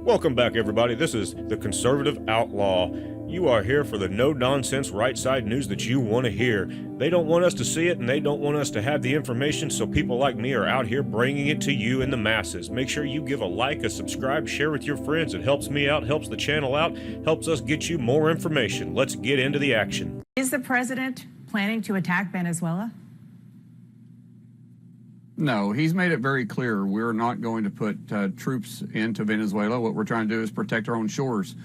Welcome back, everybody. This is the Conservative Outlaw. You are here for the no-nonsense right-side news that you want to hear. They don't want us to see it, and they don't want us to have the information, so people like me are out here bringing it to you in the masses. Make sure you give a like, a subscribe, share with your friends. It helps me out, helps the channel out, helps us get you more information. Let's get into the action. Is the president planning to attack Venezuela? No, he's made it very clear we're not going to put troops into Venezuela. What we're trying to do is protect our own shores.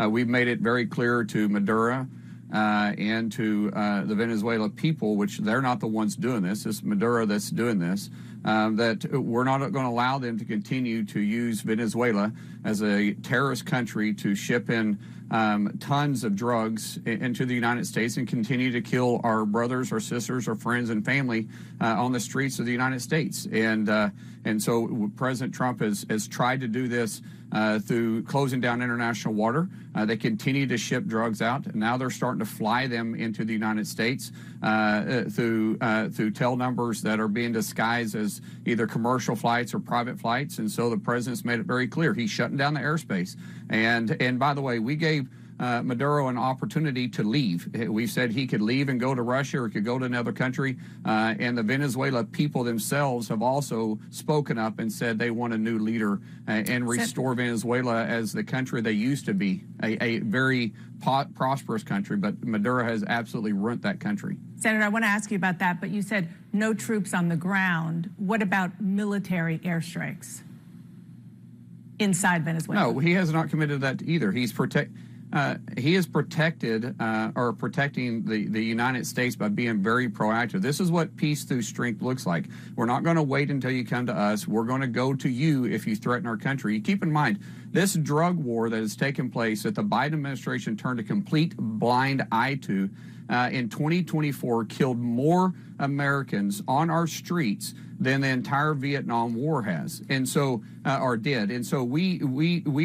We've made it very clear to Maduro and to the Venezuela people, which they're not the ones doing this. It's Maduro that's doing this, that we're not going to allow them to continue to use Venezuela as a terrorist country to ship in tons of drugs into the United States and continue to kill our brothers, our sisters, our friends, and family on the streets of the United States. And so President Trump has tried to do this through closing down international water. They continue to ship drugs out, and now they're starting to fly them into the United States through tail numbers that are being disguised as either commercial flights or private flights. And so the president's made it very clear he's shutting down the airspace. And by the way, we gave Maduro an opportunity to leave. We said he could leave and go to Russia or he could go to another country. And the Venezuela people themselves have also spoken up and said they want a new leader and restore Venezuela as the country they used to be, a very prosperous country. But Maduro has absolutely ruined that country. Senator, I want to ask you about that, but you said no troops on the ground. What about military airstrikes inside Venezuela? No, he has not committed that either. He is protecting the United States by being very proactive. This is what peace through strength looks like. We're not going to wait until you come to us. We're going to go to you if you threaten our country. Keep in mind, this drug war that has taken place that the Biden administration turned a complete blind eye to in 2024 killed more Americans on our streets than the entire Vietnam War has, and so or did. And so we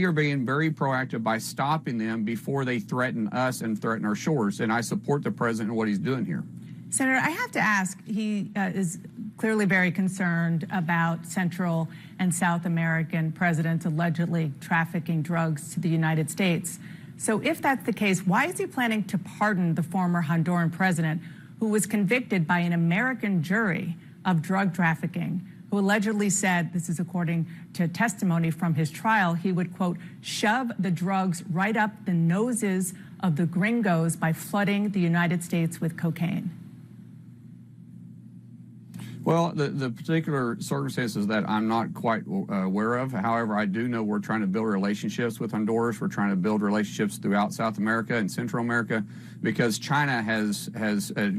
are being very proactive by stopping them before they threaten us and threaten our shores. And I support the president and what he's doing here. Senator, I have to ask, he is clearly very concerned about Central and South American presidents allegedly trafficking drugs to the United States. So if that's the case, why is he planning to pardon the former Honduran president who was convicted by an American jury of drug trafficking, who allegedly said, this is according to testimony from his trial, he would, quote, shove the drugs right up the noses of the gringos by flooding the United States with cocaine? Well, the particular circumstances that I'm not quite aware of. However, I do know we're trying to build relationships with Honduras. We're trying to build relationships throughout South America and Central America because China has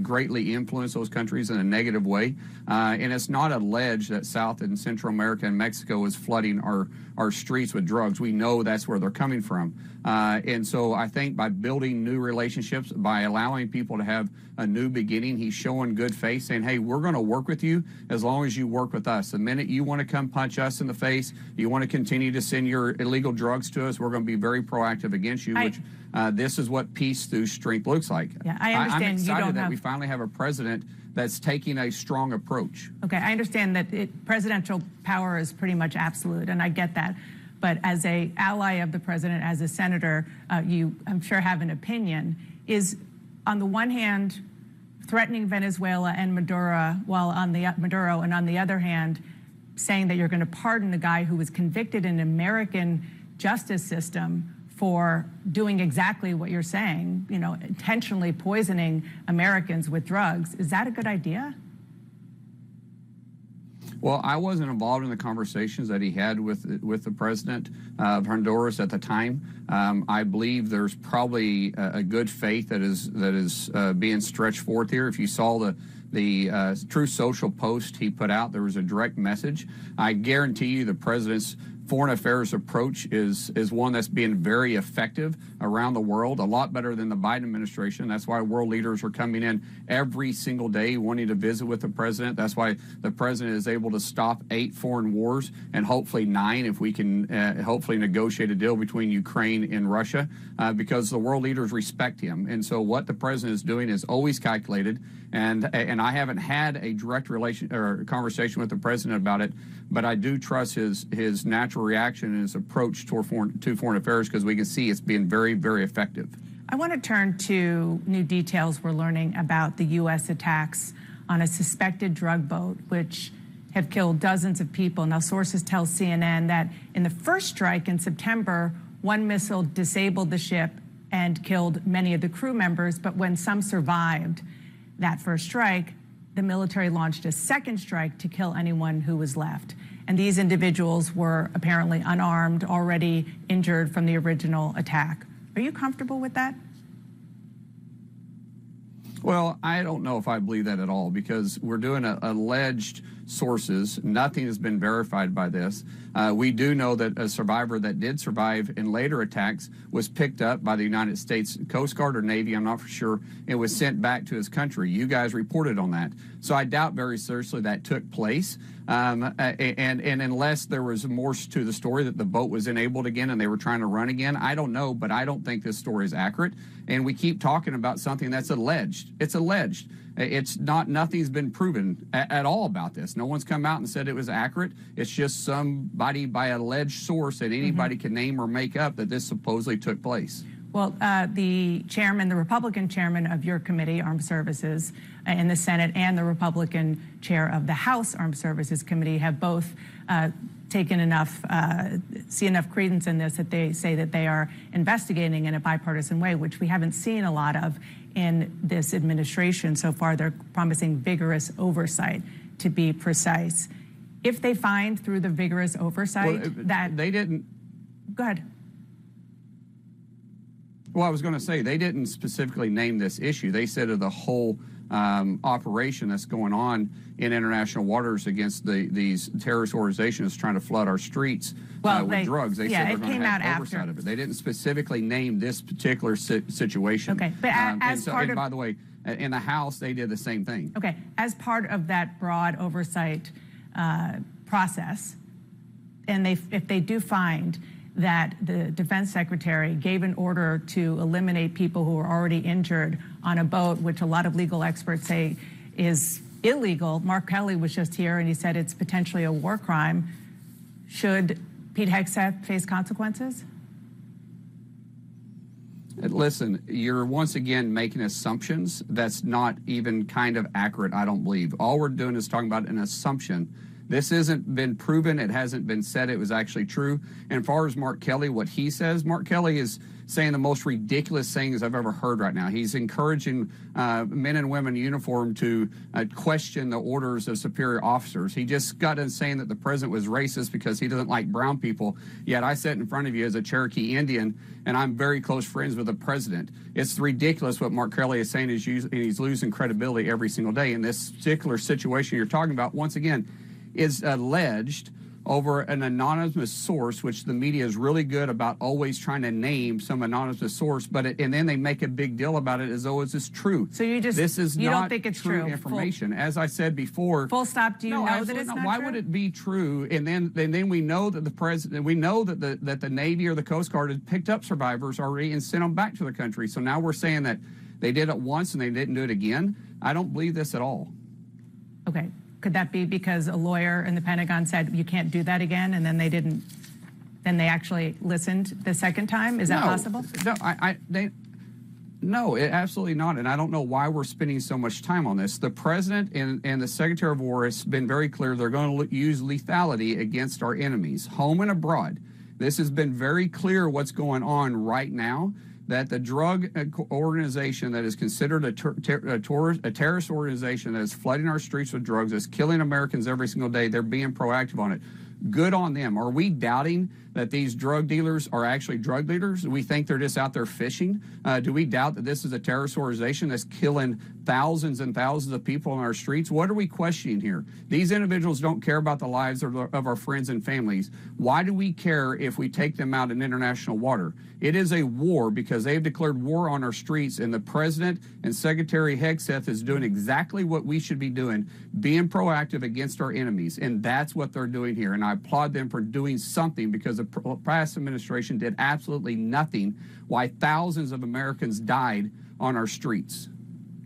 greatly influenced those countries in a negative way. And it's not alleged that South and Central America and Mexico is flooding our streets with drugs. We know that's where they're coming from. And so I think by building new relationships, by allowing people to have a new beginning, he's showing good faith, saying, hey, we're going to work with you as long as you work with us. The minute you want to come punch us in the face, you want to continue to send your illegal drugs to us, we're going to be very proactive against you, which this is what peace through strength looks like. Yeah, I understand. I'm excited you don't that we finally have a president that's taking a strong approach. Okay, I understand that presidential power is pretty much absolute, and I get that. But as an ally of the president, as a senator, you, I'm sure, have an opinion. Is, on the one hand, threatening Venezuela and Maduro, while on the Maduro, and on the other hand, saying that you're going to pardon the guy who was convicted in an American justice system for doing exactly what you're saying, you know, intentionally poisoning Americans with drugs. Is that a good idea? Well, I wasn't involved in the conversations that he had with the president of Honduras at the time. I believe there's probably a good faith that is being stretched forth here. If you saw the True Social post he put out, there was a direct message. I guarantee you the president's foreign affairs approach is one that's being very effective around the world, a lot better than the Biden administration. That's why world leaders are coming in every single day wanting to visit with the president. That's why the president is able to stop 8 foreign wars and hopefully 9 if we can hopefully negotiate a deal between Ukraine and Russia because the world leaders respect him. And so what the president is doing is always calculated. And I haven't had a direct conversation with the president about it, but I do trust his natural presidential reaction and his approach to foreign affairs, because we can see it's being very, very effective. I want to turn to new details we're learning about the U.S. attacks on a suspected drug boat, which have killed dozens of people. Now, sources tell CNN that in the first strike in September, one missile disabled the ship and killed many of the crew members, but when some survived that first strike, the military launched a second strike to kill anyone who was left. And these individuals were apparently unarmed, already injured from the original attack. Are you comfortable with that? Well, I don't know if I believe that at all, because we're doing alleged sources. Nothing has been verified by this. We do know that a survivor that did survive in later attacks was picked up by the United States Coast Guard or Navy, I'm not for sure, and was sent back to his country. You guys reported on that. So I doubt very seriously that took place. And unless there was more to the story that the boat was enabled again and they were trying to run again, I don't know, but I don't think this story is accurate. And we keep talking about something that's alleged. It's alleged. It's not, nothing's been proven at all about this. No one's come out and said it was accurate. It's just somebody by an alleged source that anybody can name or make up that this supposedly took place. Well, the chairman, the Republican chairman of your committee, Armed Services, in the Senate, and the Republican chair of the House Armed Services Committee have both taken enough, see enough credence in this that they say that they are investigating in a bipartisan way, which we haven't seen a lot of in this administration so far. They're promising vigorous oversight, to be precise. If they find through the vigorous oversight that they didn't. Go ahead. Well, I was going to say, they didn't specifically name this issue. They said of the whole operation that's going on in international waters against these terrorist organizations trying to flood our streets with drugs. They said they're going to have oversight of it. They didn't specifically name this particular situation. Okay, but by the way, in the House, they did the same thing. Okay, as part of that broad oversight process, and if they do find that the defense secretary gave an order to eliminate people who were already injured on a boat, which a lot of legal experts say is illegal. Mark Kelly was just here and he said it's potentially a war crime. Should Pete Hegseth face consequences? Listen, you're once again making assumptions that's not even kind of accurate, I don't believe. All we're doing is talking about an assumption. This hasn't been proven. It hasn't been said it was actually true. And as far as Mark Kelly, what he says, Mark Kelly is saying the most ridiculous things I've ever heard right now. He's encouraging men and women in uniform to question the orders of superior officers. He just got in saying that the president was racist because he doesn't like brown people. Yet I sit in front of you as a Cherokee Indian, and I'm very close friends with the president. It's ridiculous what Mark Kelly is saying, and he's losing credibility every single day. In this particular situation you're talking about, once again, is alleged over an anonymous source, which the media is really good about always trying to name some anonymous source, and then they make a big deal about it as though it's true. So you don't think it's true information. As I said before, full stop. Do you know that it's not true? Why would it be true? And then we know that the president, we know that the Navy or the Coast Guard has picked up survivors already and sent them back to the country. So now we're saying that they did it once and they didn't do it again. I don't believe this at all. Okay. Could that be because a lawyer in the Pentagon said you can't do that again, and then they didn't? Then they actually listened the second time? Is that possible? No, absolutely not. And I don't know why we're spending so much time on this. The president and the Secretary of War has been very clear they're going to use lethality against our enemies, home and abroad. This has been very clear what's going on right now, that the drug organization that is considered a terrorist organization that is flooding our streets with drugs, that's killing Americans every single day, they're being proactive on it. Good on them. Are we doubting that these drug dealers are actually drug dealers? Do we think they're just out there fishing? Do we doubt that this is a terrorist organization that's killing thousands and thousands of people on our streets? What are we questioning here? These individuals don't care about the lives of our friends and families. Why do we care if we take them out in international water? It is a war because they've declared war on our streets, and the president and Secretary Hegseth is doing exactly what we should be doing, being proactive against our enemies, and that's what they're doing here. And I applaud them for doing something, because the past administration did absolutely nothing, why thousands of Americans died on our streets.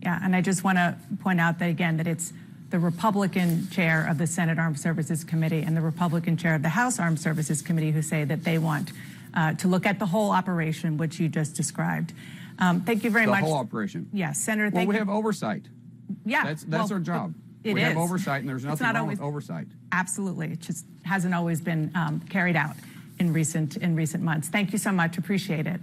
Yeah, and I just want to point out that, again, that it's the Republican chair of the Senate Armed Services Committee and the Republican chair of the House Armed Services Committee, who say that they want to look at the whole operation, which you just described. Thank you very much. The whole operation. Yes, Senator, Well, thank we you. have oversight. Yeah. That's our job. It we is. have oversight, and there's nothing not wrong always- with oversight. Absolutely. It just hasn't always been carried out in recent months. Thank you so much. Appreciate it.